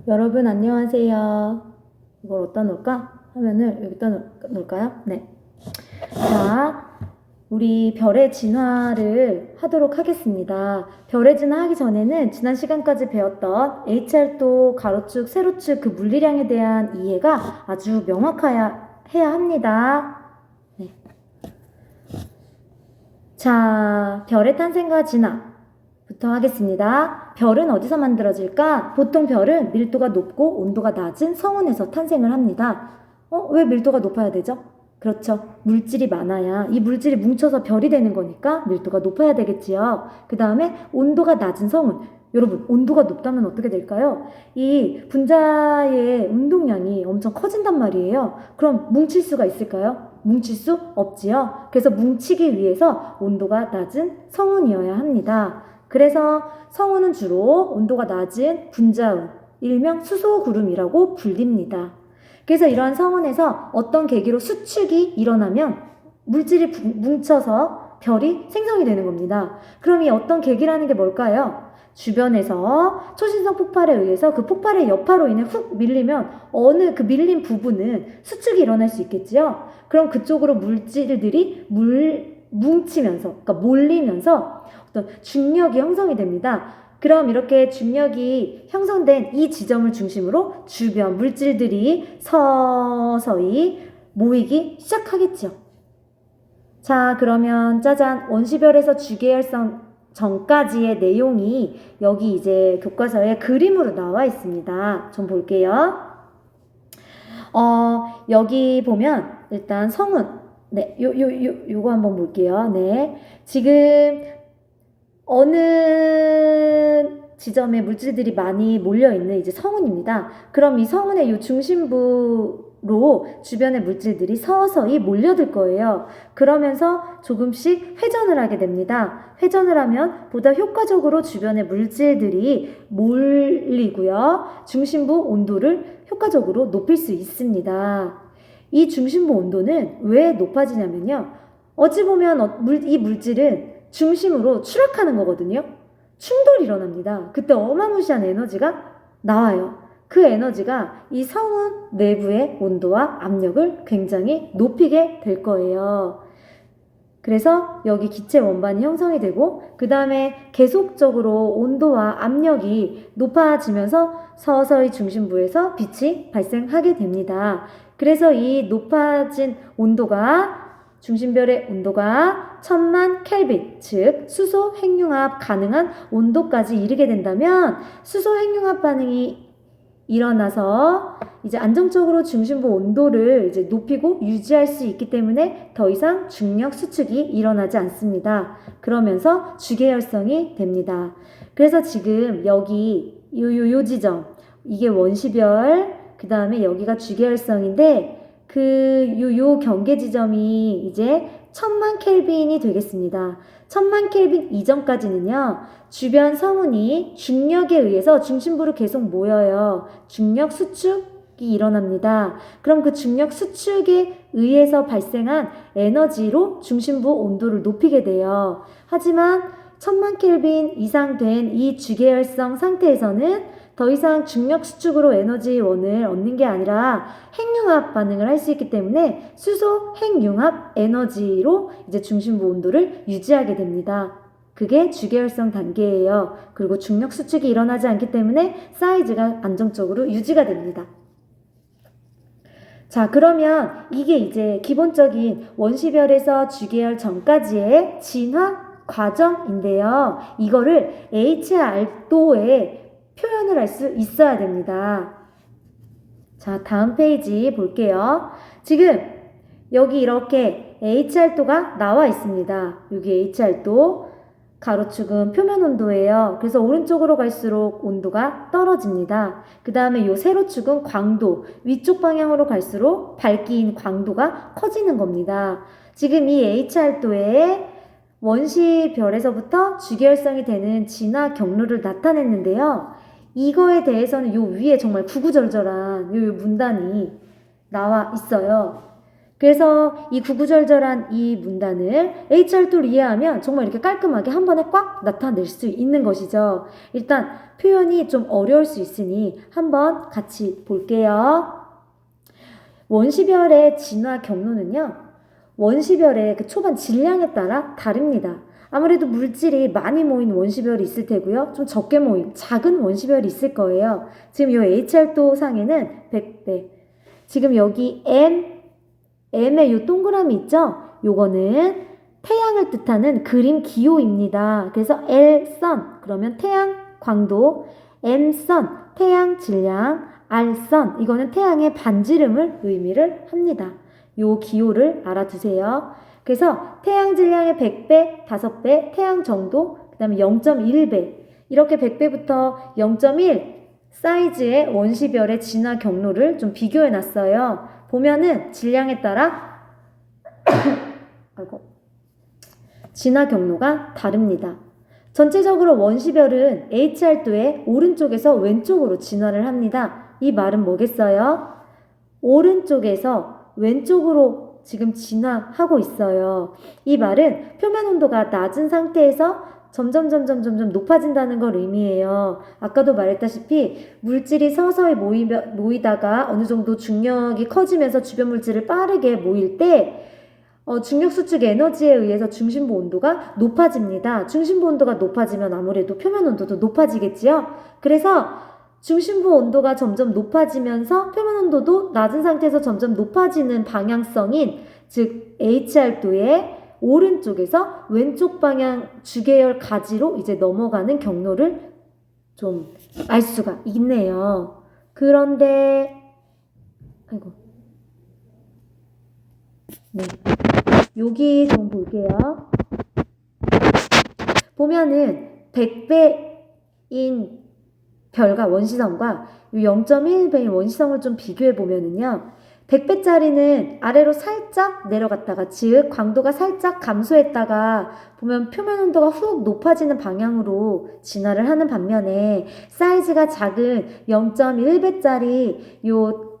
여러분 안녕하세요. 이걸 어디다 놓을까? 화면을 여기다 놓을까요? 네. 자, 우리 별의 진화를 하도록 하겠습니다. 별의 진화하기 전에는 지난 시간까지 배웠던 H알도 가로축, 세로축 그 물리량에 대한 이해가 아주 명확해야 합니다. 네. 자, 별의 탄생과 진화부터 하겠습니다. 별은 어디서 만들어질까? 보통 별은 밀도가 높고 온도가 낮은 성운에서 탄생을 합니다. 왜 밀도가 높아야 되죠? 그렇죠. 물질이 많아야 이 물질이 뭉쳐서 별이 되는 거니까 밀도가 높아야 되겠지요. 그 다음에 온도가 낮은 성운. 여러분, 온도가 높다면 어떻게 될까요? 이 분자의 운동량이 엄청 커진단 말이에요. 그럼 뭉칠 수가 있을까요? 뭉칠 수 없지요. 그래서 뭉치기 위해서 온도가 낮은 성운이어야 합니다. 그래서 성운은 주로 온도가 낮은 분자운, 일명 수소구름이라고 불립니다. 그래서 이러한 성운에서 어떤 계기로 수축이 일어나면 물질이 뭉쳐서 별이 생성이 되는 겁니다. 그럼 이 어떤 계기라는 게 뭘까요? 주변에서 초신성 폭발에 의해서 그 폭발의 여파로 인해 훅 밀리면 어느 그 밀린 부분은 수축이 일어날 수 있겠지요. 그럼 그쪽으로 물질들이 뭉치면서, 그러니까 몰리면서 어떤 중력이 형성이 됩니다. 그럼 이렇게 중력이 형성된 이 지점을 중심으로 주변 물질들이 서서히 모이기 시작하겠죠. 자, 그러면 짜잔, 원시별에서 주계열성 전까지의 내용이 여기 이제 교과서에 그림으로 나와 있습니다. 좀 볼게요. 여기 보면 일단 성운, 네, 요거 한번 볼게요. 네, 지금 어느 지점에 물질들이 많이 몰려있는 이제 성운입니다. 그럼 이 성운의 이 중심부로 주변의 물질들이 서서히 몰려들 거예요. 그러면서 조금씩 회전을 하게 됩니다. 회전을 하면 보다 효과적으로 주변의 물질들이 몰리고요. 중심부 온도를 효과적으로 높일 수 있습니다. 이 중심부 온도는 왜 높아지냐면요. 어찌 보면 이 물질은 중심으로 추락하는 거거든요. 충돌이 일어납니다. 그때 어마무시한 에너지가 나와요. 그 에너지가 이 성운 내부의 온도와 압력을 굉장히 높이게 될 거예요. 그래서 여기 기체 원반이 형성이 되고 그 다음에 계속적으로 온도와 압력이 높아지면서 서서히 중심부에서 빛이 발생하게 됩니다. 그래서 이 높아진 온도가 중심별의 온도가 1000만 켈빈, 즉 수소 핵융합 가능한 온도까지 이르게 된다면 수소 핵융합 반응이 일어나서 이제 안정적으로 중심부 온도를 이제 높이고 유지할 수 있기 때문에 더 이상 중력 수축이 일어나지 않습니다. 그러면서 주계열성이 됩니다. 그래서 지금 여기 요 지점, 이게 원시별, 그 다음에 여기가 주계열성인데 요 경계 지점이 이제 1000만 켈빈이 되겠습니다. 1000만 켈빈 이전까지는요, 주변 성운이 중력에 의해서 중심부로 계속 모여요. 중력 수축이 일어납니다. 그럼 그 중력 수축에 의해서 발생한 에너지로 중심부 온도를 높이게 돼요. 하지만 1000만 켈빈 이상 된 이 주계열성 상태에서는 더 이상 중력 수축으로 에너지원을 얻는 게 아니라 핵융합 반응을 할 수 있기 때문에 수소 핵융합 에너지로 이제 중심부 온도를 유지하게 됩니다. 그게 주계열성 단계예요. 그리고 중력 수축이 일어나지 않기 때문에 사이즈가 안정적으로 유지가 됩니다. 자, 그러면 이게 이제 기본적인 원시별에서 주계열 전까지의 진화 과정인데요. 이거를 HR도에 표현을 할 수 있어야 됩니다. 자, 다음 페이지 볼게요. 지금 여기 이렇게 HR도가 나와 있습니다. 여기 HR도 가로축은 표면 온도예요. 그래서 오른쪽으로 갈수록 온도가 떨어집니다. 그 다음에 요 세로축은 광도, 위쪽 방향으로 갈수록 밝기인 광도가 커지는 겁니다. 지금 이 HR도에 원시별에서부터 주계열성이 되는 진화 경로를 나타냈는데요. 이거에 대해서는 요 위에 정말 구구절절한 요 문단이 나와 있어요. 그래서 이 구구절절한 이 문단을 HR2를 이해하면 정말 이렇게 깔끔하게 한 번에 꽉 나타낼 수 있는 것이죠. 일단 표현이 좀 어려울 수 있으니 한번 같이 볼게요. 원시별의 진화 경로는요, 원시별의 그 초반 질량에 따라 다릅니다. 아무래도 물질이 많이 모인 원시별이 있을 테고요. 좀 적게 모인 작은 원시별이 있을 거예요. 지금 이 HR2 상에는 100배. 지금 여기 M의 이 동그라미 있죠? 요거는 태양을 뜻하는 그림 기호입니다. 그래서 L선 그러면 태양 광도, M선 태양 질량, R선 이거는 태양의 반지름을 의미를 합니다. 요 기호를 알아두세요. 그래서 태양 질량의 100배, 5배, 태양 정도, 그 다음에 0.1배 이렇게 100배부터 0.1 사이즈의 원시별의 진화 경로를 좀 비교해 놨어요. 보면은 질량에 따라 진화 경로가 다릅니다. 전체적으로 원시별은 HR2의 오른쪽에서 왼쪽으로 진화를 합니다. 이 말은 뭐겠어요? 오른쪽에서 왼쪽으로 지금 진화하고 있어요. 이 말은 표면 온도가 낮은 상태에서 점점 높아진다는 걸 의미해요. 아까도 말했다시피 물질이 서서히 모이다가 어느 정도 중력이 커지면서 주변 물질을 빠르게 모일 때 중력 수축 에너지에 의해서 중심부 온도가 높아집니다. 중심부 온도가 높아지면 아무래도 표면 온도도 높아지겠지요. 그래서 중심부 온도가 점점 높아지면서 표면 온도도 낮은 상태에서 점점 높아지는 방향성인 즉 HR2의 오른쪽에서 왼쪽 방향 주계열 가지로 이제 넘어가는 경로를 좀 알 수가 있네요. 그런데 네. 여기 좀 볼게요. 보면은 100배인 별과 원시성과 0.1배인 원시성을 좀 비교해 보면은요. 100배짜리는 아래로 살짝 내려갔다가 즉 광도가 살짝 감소했다가 보면 표면 온도가 훅 높아지는 방향으로 진화를 하는 반면에 사이즈가 작은 0.1배짜리 요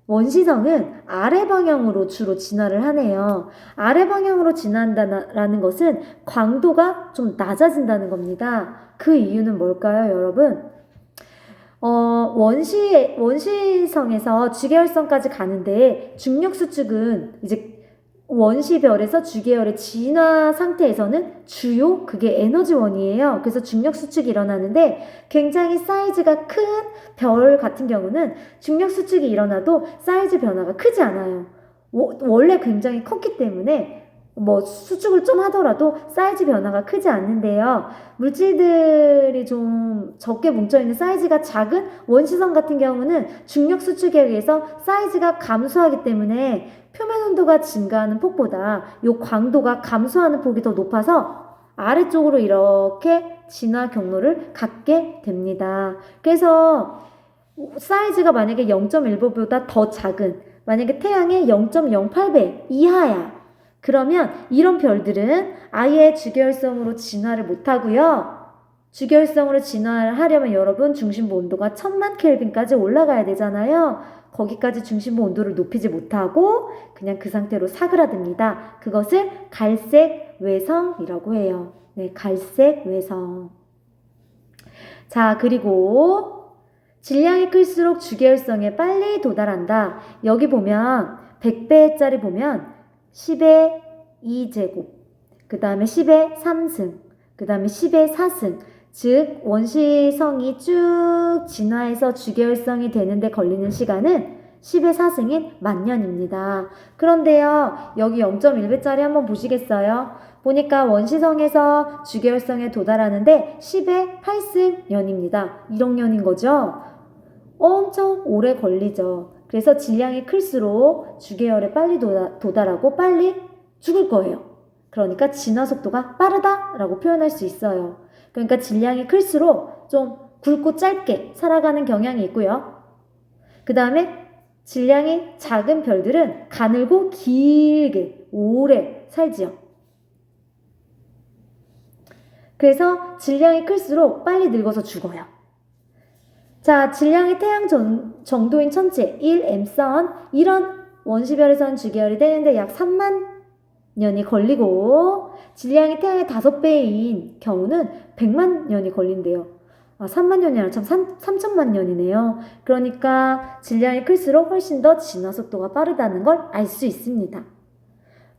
원시성은 아래 방향으로 주로 진화를 하네요. 아래 방향으로 진화한다는 것은 광도가 좀 낮아진다는 겁니다. 그 이유는 뭘까요, 여러분? 원시성에서 주계열성까지 가는데 중력 수축은 이제 원시별에서 주계열의 진화 상태에서는 주요 그게 에너지원이에요. 그래서 중력 수축이 일어나는데 굉장히 사이즈가 큰 별 같은 경우는 중력 수축이 일어나도 사이즈 변화가 크지 않아요. 원래 굉장히 컸기 때문에 뭐 수축을 좀 하더라도 사이즈 변화가 크지 않는데요. 물질들이 좀 적게 뭉쳐있는 사이즈가 작은 원시성 같은 경우는 중력 수축에 의해서 사이즈가 감소하기 때문에 표면 온도가 증가하는 폭보다 이 광도가 감소하는 폭이 더 높아서 아래쪽으로 이렇게 진화 경로를 갖게 됩니다. 그래서 사이즈가 만약에 0.1배보다 더 작은 만약에 태양의 0.08배 이하야. 그러면 이런 별들은 아예 주계열성으로 진화를 못하고요. 주계열성으로 진화를 하려면 여러분 중심부 온도가 1000만 켈빈까지 올라가야 되잖아요. 거기까지 중심부 온도를 높이지 못하고 그냥 그 상태로 사그라듭니다. 그것을 갈색 외성이라고 해요. 네, 갈색 외성. 자, 그리고 질량이 클수록 주계열성에 빨리 도달한다. 여기 보면 100배짜리 보면 10의 2제곱, 그 다음에 10의 3승, 그 다음에 10의 4승. 즉 원시성이 쭉 진화해서 주계열성이 되는데 걸리는 시간은 10의 4승인 만년입니다. 그런데요, 여기 0.1배짜리 한번 보시겠어요? 보니까 원시성에서 주계열성에 도달하는데 10의 8승년입니다. 1억 년인 거죠? 엄청 오래 걸리죠. 그래서 질량이 클수록 주계열에 빨리 도달하고 빨리 죽을 거예요. 그러니까 진화 속도가 빠르다라고 표현할 수 있어요. 그러니까 질량이 클수록 좀 굵고 짧게 살아가는 경향이 있고요. 그 다음에 질량이 작은 별들은 가늘고 길게 오래 살지요. 그래서 질량이 클수록 빨리 늙어서 죽어요. 자, 질량이 태양 정도인 천체 1M선 이런 원시별에선 주기열이 되는데 약 3만 년이 걸리고 질량이 태양의 5배인 경우는 100만 년이 걸린대요. 3만 년이 아니라 참 3천만 년이네요. 그러니까 질량이 클수록 훨씬 더 진화 속도가 빠르다는 걸 알 수 있습니다.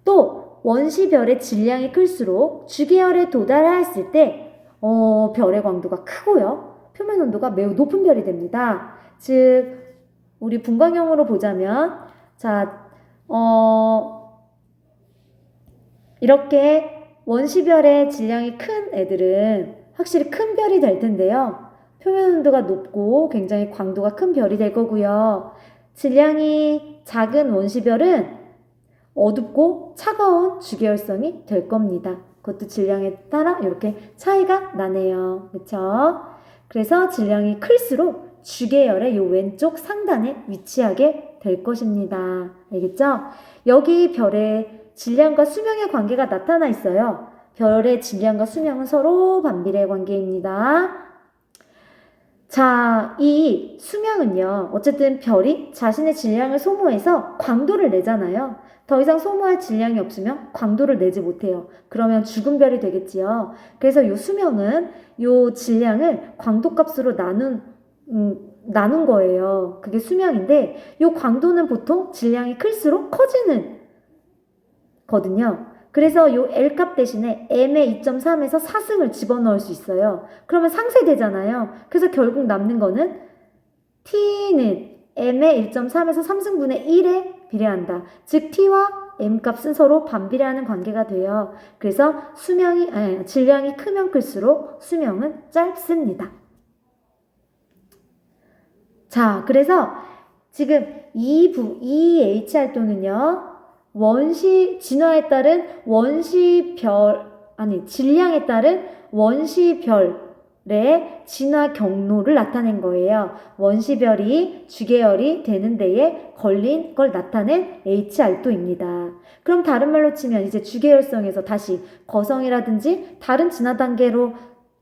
또 원시별의 질량이 클수록 주기열에 도달하였을 때 별의 광도가 크고요. 표면 온도가 매우 높은 별이 됩니다. 즉 우리 분광형으로 보자면 자 이렇게 원시별의 질량이 큰 애들은 확실히 큰 별이 될 텐데요. 표면 온도가 높고 굉장히 광도가 큰 별이 될 거고요. 질량이 작은 원시별은 어둡고 차가운 주기열성이 될 겁니다. 그것도 질량에 따라 이렇게 차이가 나네요. 그렇죠? 그래서 질량이 클수록 주계열의 요 왼쪽 상단에 위치하게 될 것입니다. 알겠죠? 여기 별의 질량과 수명의 관계가 나타나 있어요. 별의 질량과 수명은 서로 반비례의 관계입니다. 자, 이 수명은요. 어쨌든 별이 자신의 질량을 소모해서 광도를 내잖아요. 더 이상 소모할 질량이 없으면 광도를 내지 못해요. 그러면 죽은 별이 되겠지요. 그래서 이 수명은 이 질량을 광도값으로 나눈 거예요. 그게 수명인데 이 광도는 보통 질량이 클수록 커지는 거든요. 그래서 이 L값 대신에 M의 2.3에서 4승을 집어넣을 수 있어요. 그러면 상쇄되잖아요. 그래서 결국 남는 거는 T는 M의 1.3에서 3승분의 1에 비례한다. 즉 T와 M값은 서로 반비례하는 관계가 돼요. 그래서 질량이 크면 클수록 수명은 짧습니다. 자, 그래서 지금 이 HR도는요. 진화에 따른 질량에 따른 원시별의 진화 경로를 나타낸 거예요. 원시별이 주계열이 되는 데에 걸린 걸 나타낸 HR도입니다. 그럼 다른 말로 치면 이제 주계열성에서 다시 거성이라든지 다른 진화 단계로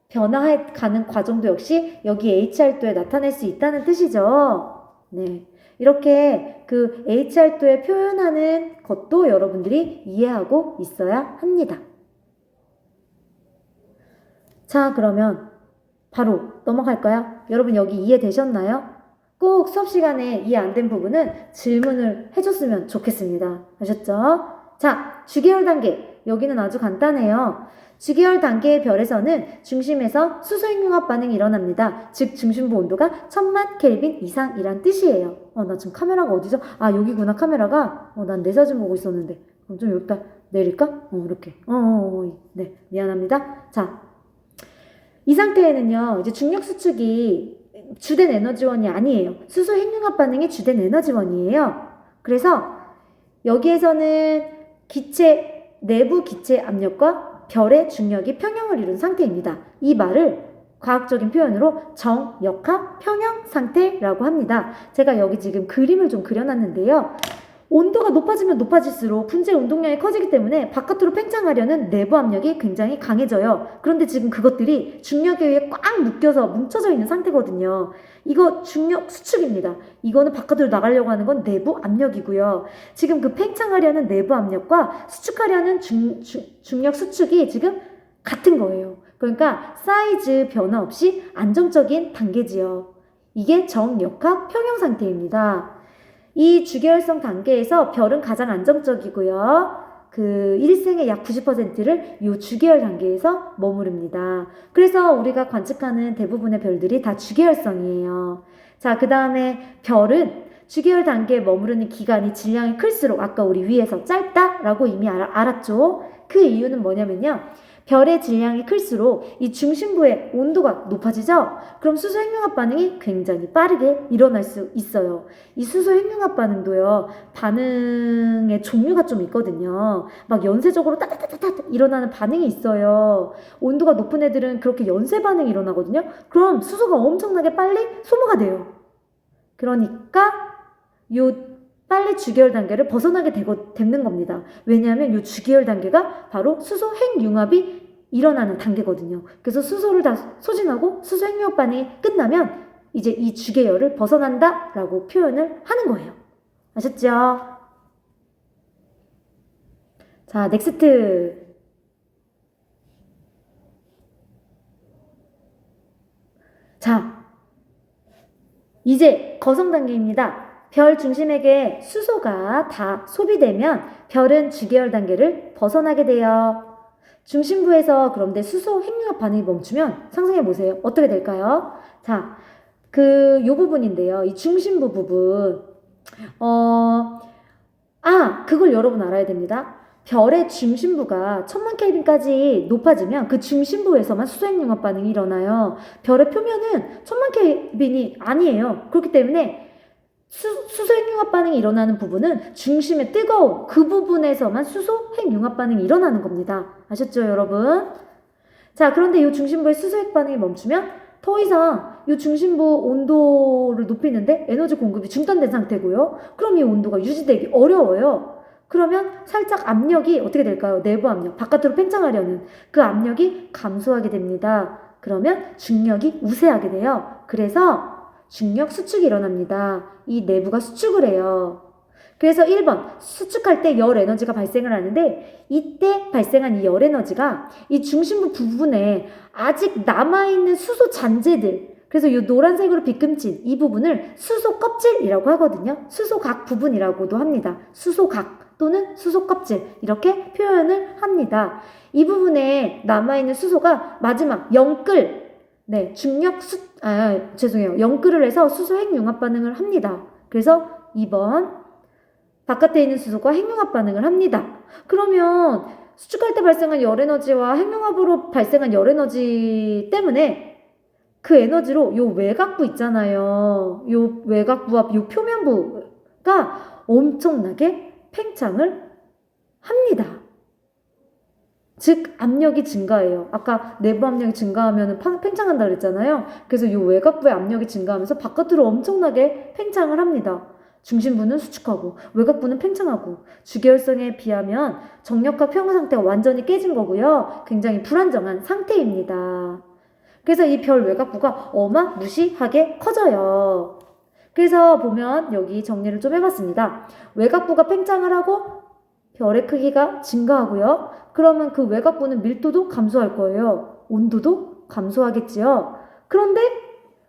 변화해 가는 과정도 역시 여기 HR도에 나타낼 수 있다는 뜻이죠. 네. 이렇게 그 HR도에 표현하는 것도 여러분들이 이해하고 있어야 합니다. 자, 그러면 바로 넘어갈까요? 여러분 여기 이해되셨나요? 꼭 수업 시간에 이해 안 된 부분은 질문을 해줬으면 좋겠습니다. 아셨죠? 자, 주계열 단계. 여기는 아주 간단해요. 주계열 단계의 별에서는 중심에서 수소행융합 반응이 일어납니다. 즉 중심부 온도가 1000만 켈빈 이상이란 뜻이에요. 나 지금 카메라가 어디죠? 여기구나 카메라가. 난 내 사진 보고 있었는데. 그럼 좀 여기다 내릴까? 이렇게. 네, 미안합니다. 자, 이 상태에는요. 이제 중력 수축이 주된 에너지원이 아니에요. 수소 핵융합 반응이 주된 에너지원이에요. 그래서 여기에서는 내부 기체 압력과 별의 중력이 평형을 이룬 상태입니다. 이 말을 과학적인 표현으로 정역합 평형 상태라고 합니다. 제가 여기 지금 그림을 좀 그려놨는데요. 온도가 높아지면 높아질수록 분자 운동량이 커지기 때문에 바깥으로 팽창하려는 내부 압력이 굉장히 강해져요. 그런데 지금 그것들이 중력에 의해 꽉 뭉쳐져 있는 상태거든요. 이거 중력 수축입니다. 이거는 바깥으로 나가려고 하는 건 내부 압력이고요. 지금 그 팽창하려는 내부 압력과 수축하려는 중력 수축이 지금 같은 거예요. 그러니까 사이즈 변화 없이 안정적인 단계지요. 이게 정역합 평형 상태입니다. 이 주계열성 단계에서 별은 가장 안정적이고요. 그 일생의 약 90%를 이 주계열 단계에서 머무릅니다. 그래서 우리가 관측하는 대부분의 별들이 다 주계열성이에요. 자, 그 다음에 별은 주계열 단계에 머무르는 기간이 질량이 클수록 아까 우리 위에서 짧다라고 이미 알았죠. 그 이유는 뭐냐면요. 별의 질량이 클수록 이 중심부의 온도가 높아지죠? 그럼 수소 핵융합 반응이 굉장히 빠르게 일어날 수 있어요. 이 수소 핵융합 반응도요, 반응의 종류가 좀 있거든요. 막 연쇄적으로 따따따따 일어나는 반응이 있어요. 온도가 높은 애들은 그렇게 연쇄 반응이 일어나거든요. 그럼 수소가 엄청나게 빨리 소모가 돼요. 그러니까 요 빨리 주계열 단계를 벗어나게 되는 겁니다. 왜냐하면 이 주계열 단계가 바로 수소 핵융합이 일어나는 단계거든요. 그래서 수소를 다 소진하고 수소 핵융합 반응이 끝나면 이제 이 주계열을 벗어난다라고 표현을 하는 거예요. 아셨죠? 자, 넥스트. 자, 이제 거성 단계입니다. 별 중심에게 수소가 다 소비되면 별은 주계열 단계를 벗어나게 돼요. 중심부에서 그런데 수소 핵융합 반응이 멈추면 상상해 보세요. 어떻게 될까요? 자, 요 부분인데요. 이 중심부 부분. 그걸 여러분 알아야 됩니다. 별의 중심부가 1000만 켈빈까지 높아지면 그 중심부에서만 수소핵융합 반응이 일어나요. 별의 표면은 1000만 켈빈이 아니에요. 그렇기 때문에 수소핵융합 반응이 일어나는 부분은 중심의 뜨거운 그 부분에서만 수소핵융합 반응이 일어나는 겁니다. 아셨죠, 여러분? 자, 그런데 이 중심부의 수소핵 반응이 멈추면 더 이상 이 중심부 온도를 높이는데 에너지 공급이 중단된 상태고요. 그럼 이 온도가 유지되기 어려워요. 그러면 살짝 압력이 어떻게 될까요? 내부 압력, 바깥으로 팽창하려는 그 압력이 감소하게 됩니다. 그러면 중력이 우세하게 돼요. 그래서 중력 수축이 일어납니다. 이 내부가 수축을 해요. 그래서 1번, 수축할 때 열 에너지가 발생을 하는데 이때 발생한 이 열 에너지가 이 중심부 부분에 아직 남아있는 수소 잔재들, 그래서 이 노란색으로 빗금친 이 부분을 수소 껍질이라고 하거든요. 수소각 부분이라고도 합니다. 수소각 또는 수소 껍질 이렇게 표현을 합니다. 이 부분에 남아있는 수소가 마지막 영끌, 네, 영끌을 해서 수소 핵융합 반응을 합니다. 그래서 2번, 바깥에 있는 수소가 핵융합 반응을 합니다. 그러면 수축할 때 발생한 열에너지와 핵융합으로 발생한 열에너지 때문에 그 에너지로 요 외곽부 있잖아요. 요 외곽부와 요 표면부가 엄청나게 팽창을 합니다. 즉 압력이 증가해요. 아까 내부 압력이 증가하면 팽창한다 그랬잖아요. 그래서 요 외곽부의 압력이 증가하면서 바깥으로 엄청나게 팽창을 합니다. 중심부는 수축하고 외곽부는 팽창하고 주계열성에 비하면 정력과 평형 상태가 완전히 깨진 거고요. 굉장히 불안정한 상태입니다. 그래서 이 별 외곽부가 어마무시하게 커져요. 그래서 보면 여기 정리를 좀 해봤습니다. 외곽부가 팽창을 하고 별의 크기가 증가하고요. 그러면 그 외곽부는 밀도도 감소할 거예요. 온도도 감소하겠지요. 그런데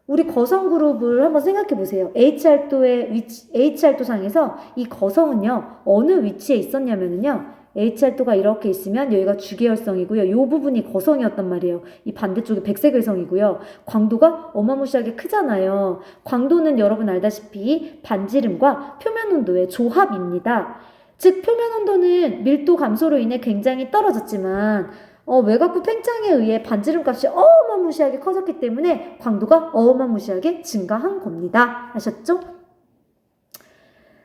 우리 거성 그룹을 한번 생각해 보세요. H알도상에서 이 거성은요, 어느 위치에 있었냐면요, H알도가 이렇게 있으면 여기가 주계열성이고요. 이 부분이 거성이었단 말이에요. 이 반대쪽이 백색외성이고요. 광도가 어마무시하게 크잖아요. 광도는 여러분 알다시피 반지름과 표면 온도의 조합입니다. 즉 표면 온도는 밀도 감소로 인해 굉장히 떨어졌지만 외곽부 팽창에 의해 반지름 값이 어마무시하게 커졌기 때문에 광도가 어마무시하게 증가한 겁니다. 아셨죠?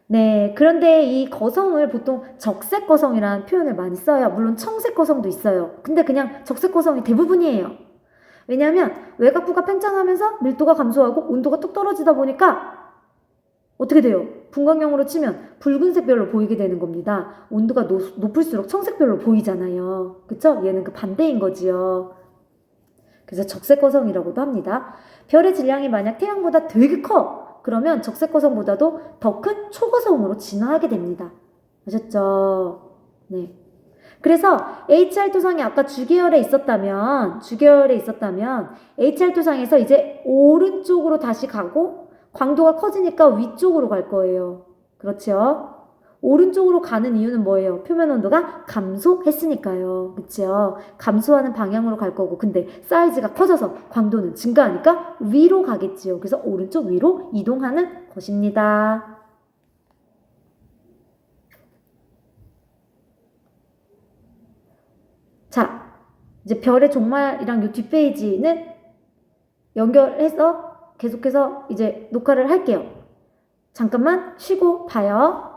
네, 그런데 이 거성을 보통 적색 거성이라는 표현을 많이 써요. 물론 청색 거성도 있어요. 근데 그냥 적색 거성이 대부분이에요. 왜냐하면 외곽부가 팽창하면서 밀도가 감소하고 온도가 뚝 떨어지다 보니까 어떻게 돼요? 분광형으로 치면 붉은색별로 보이게 되는 겁니다. 온도가 높을수록 청색별로 보이잖아요. 그쵸? 얘는 그 반대인 거지요. 그래서 적색거성이라고도 합니다. 별의 질량이 만약 태양보다 되게 커! 그러면 적색거성보다도 더 큰 초거성으로 진화하게 됩니다. 아셨죠? 네. 그래서 H알토상이 아까 주계열에 있었다면 H알토상에서 이제 오른쪽으로 다시 가고 광도가 커지니까 위쪽으로 갈 거예요. 그렇죠? 오른쪽으로 가는 이유는 뭐예요? 표면 온도가 감소했으니까요. 그렇죠? 감소하는 방향으로 갈 거고 근데 사이즈가 커져서 광도는 증가하니까 위로 가겠지요. 그래서 오른쪽 위로 이동하는 것입니다. 자, 이제 별의 종말이랑 요 뒷페이지는 연결해서 계속해서 이제 녹화를 할게요. 잠깐만 쉬고 봐요.